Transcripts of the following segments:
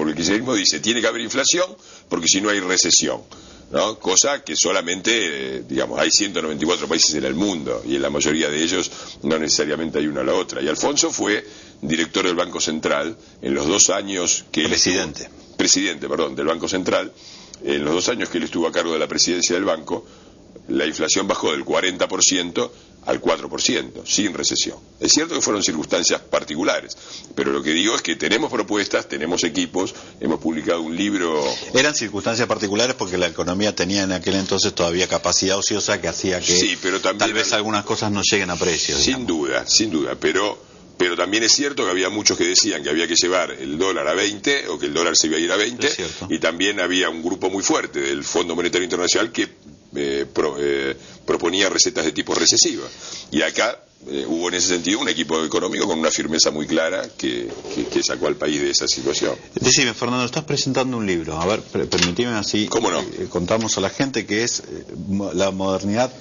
porque el kirchnerismo dice, tiene que haber inflación porque si no hay recesión, ¿no? Cosa que solamente, digamos, hay 194 países en el mundo y en la mayoría de ellos no necesariamente hay una o la otra. Y Alfonso fue director del Banco Central en los 2 años que presidente del Banco Central. En los 2 años que él estuvo a cargo de la presidencia del banco, la inflación bajó del 40% al 4%, sin recesión. Es cierto que fueron circunstancias particulares, pero lo que digo es que tenemos propuestas, tenemos equipos, hemos publicado un libro... Eran circunstancias particulares porque la economía tenía en aquel entonces todavía capacidad ociosa que hacía que sí, pero también, tal vez algunas cosas no lleguen a precios. Sin duda, pero también es cierto que había muchos que decían que había que llevar el dólar a 20 o que el dólar se iba a ir a 20, y también había un grupo muy fuerte del Fondo Monetario Internacional que proponía recetas de tipo recesiva. Y acá hubo en ese sentido un equipo económico con una firmeza muy clara que sacó al país de esa situación. Decime, Fernando, estás presentando un libro. A ver, permitime así. ¿Cómo no? Contamos a la gente que es la modernidad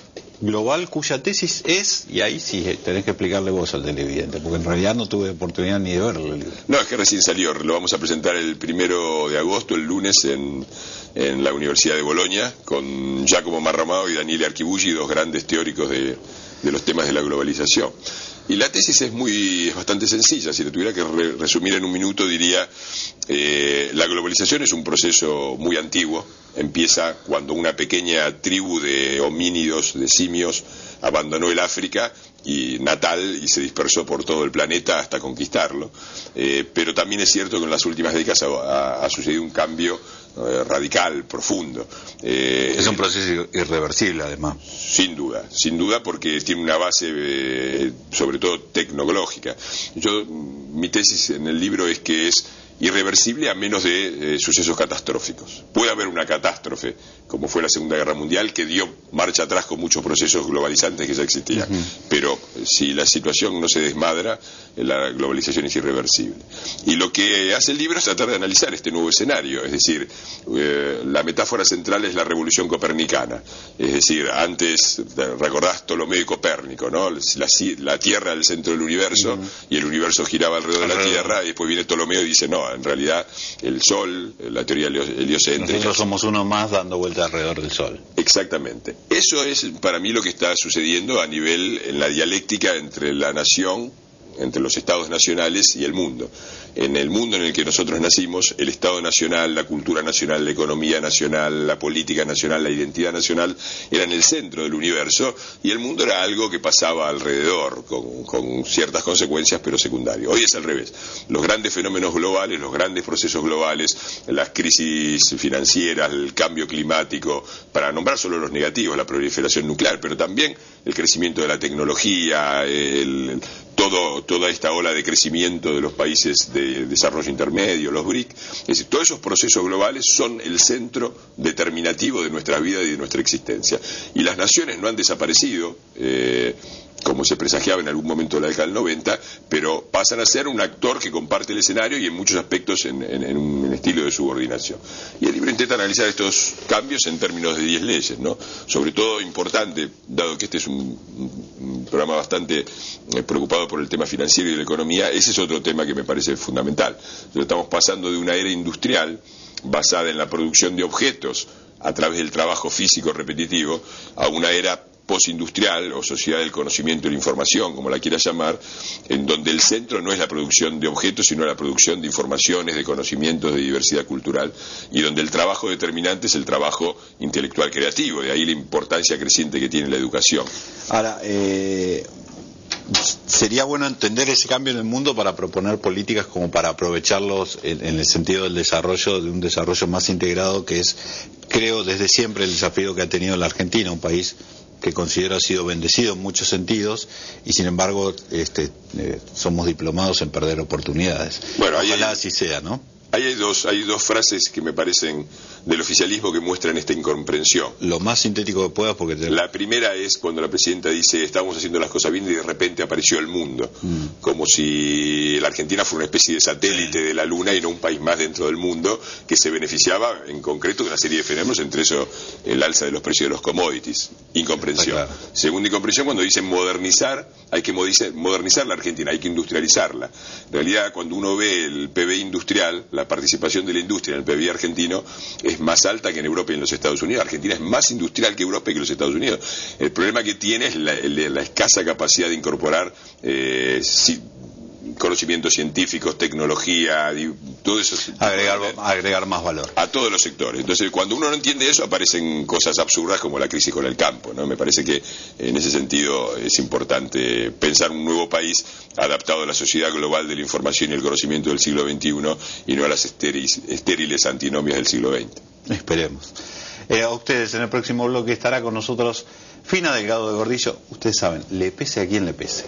global, cuya tesis es, y ahí sí tenés que explicarle vos al televidente, porque en realidad no tuve oportunidad ni de verlo el libro. No, es que recién salió, lo vamos a presentar el 1 de agosto, el lunes, en la Universidad de Bolonia, con Giacomo Marramao y Daniele Archibuggi, 2 grandes teóricos de los temas de la globalización. Y la tesis es bastante sencilla. Si lo tuviera que resumir en un minuto, diría, la globalización es un proceso muy antiguo. Empieza cuando una pequeña tribu de homínidos, de simios, abandonó el África natal y se dispersó por todo el planeta hasta conquistarlo. Pero también es cierto que en las últimas décadas ha sucedido un cambio radical, profundo. Es un proceso irreversible, además. Sin duda, porque tiene una base sobre todo tecnológica. Mi tesis en el libro es que es irreversible a menos de sucesos catastróficos. Puede haber una catástrofe, como fue la Segunda Guerra Mundial, que dio marcha atrás con muchos procesos globalizantes que ya existían. Pero si la situación no se desmadra, la globalización es irreversible. Y lo que hace el libro es tratar de analizar este nuevo escenario. Es decir, la metáfora central es la revolución copernicana. Es decir, antes, recordás Ptolomeo y Copérnico, ¿no? La Tierra era el centro del universo y el universo giraba alrededor de la Tierra, y después viene Ptolomeo y dice, no, en realidad el Sol, la teoría heliocéntrica... Nosotros somos uno más dando vuelta alrededor del Sol. Exactamente. Eso es para mí lo que está sucediendo a nivel, en la dialéctica entre la nación, entre los estados nacionales y el mundo. En el mundo en el que nosotros nacimos, el Estado nacional, la cultura nacional, la economía nacional, la política nacional, la identidad nacional eran el centro del universo, y el mundo era algo que pasaba alrededor, con ciertas consecuencias, pero secundario. Hoy es al revés. Los grandes fenómenos globales, los grandes procesos globales, las crisis financieras, el cambio climático, para nombrar solo los negativos, la proliferación nuclear, pero también el crecimiento de la tecnología, toda esta ola de crecimiento de los países de desarrollo intermedio, los BRIC, es decir, todos esos procesos globales son el centro determinativo de nuestra vida y de nuestra existencia. Y las naciones no han desaparecido, como se presagiaba en algún momento de la década del 90, pero pasan a ser un actor que comparte el escenario y en muchos aspectos en un estilo de subordinación. Y el libro intenta analizar estos cambios en términos de 10 leyes, ¿no? Sobre todo importante, dado que este es un programa bastante preocupado por el tema financiero y de la economía, ese es otro tema que me parece fundamental. Estamos pasando de una era industrial basada en la producción de objetos a través del trabajo físico repetitivo a una era postindustrial o sociedad del conocimiento y la información, como la quieras llamar, en donde el centro no es la producción de objetos, sino la producción de informaciones, de conocimientos, de diversidad cultural, y donde el trabajo determinante es el trabajo intelectual creativo. De ahí la importancia creciente que tiene la educación. Ahora, sería bueno entender ese cambio en el mundo para proponer políticas como para aprovecharlos en el sentido del desarrollo, de un desarrollo más integrado, que es, creo, desde siempre el desafío que ha tenido la Argentina, un país que considero ha sido bendecido en muchos sentidos, y sin embargo somos diplomados en perder oportunidades. Bueno, ojalá así sea, ¿no? Hay dos frases que me parecen del oficialismo que muestran esta incomprensión. Lo más sintético que puedas, porque La primera es cuando la presidenta dice estamos haciendo las cosas bien y de repente apareció el mundo, como si la Argentina fuera una especie de satélite de la luna y no un país más dentro del mundo que se beneficiaba en concreto de una serie de fenómenos, entre eso el alza de los precios de los commodities. Incomprensión. Claro. Segunda incomprensión cuando dicen modernizar, hay que modernizar la Argentina, hay que industrializarla. En realidad, cuando uno ve el PBI industrial, la la participación de la industria en el PIB argentino es más alta que en Europa y en los Estados Unidos. Argentina es más industrial que Europa y que los Estados Unidos. El problema que tiene es la escasa capacidad de incorporar conocimientos científicos, tecnología, todo eso. Agregar más valor. A todos los sectores. Entonces, cuando uno no entiende eso, aparecen cosas absurdas como la crisis con el campo, ¿no? Me parece que en ese sentido es importante pensar un nuevo país adaptado a la sociedad global de la información y el conocimiento del siglo XXI y no a las estériles antinomias del siglo XX. Esperemos. A ustedes, en el próximo bloque estará con nosotros Fina Delgado de Gordillo. Ustedes saben, le pese a quien le pese.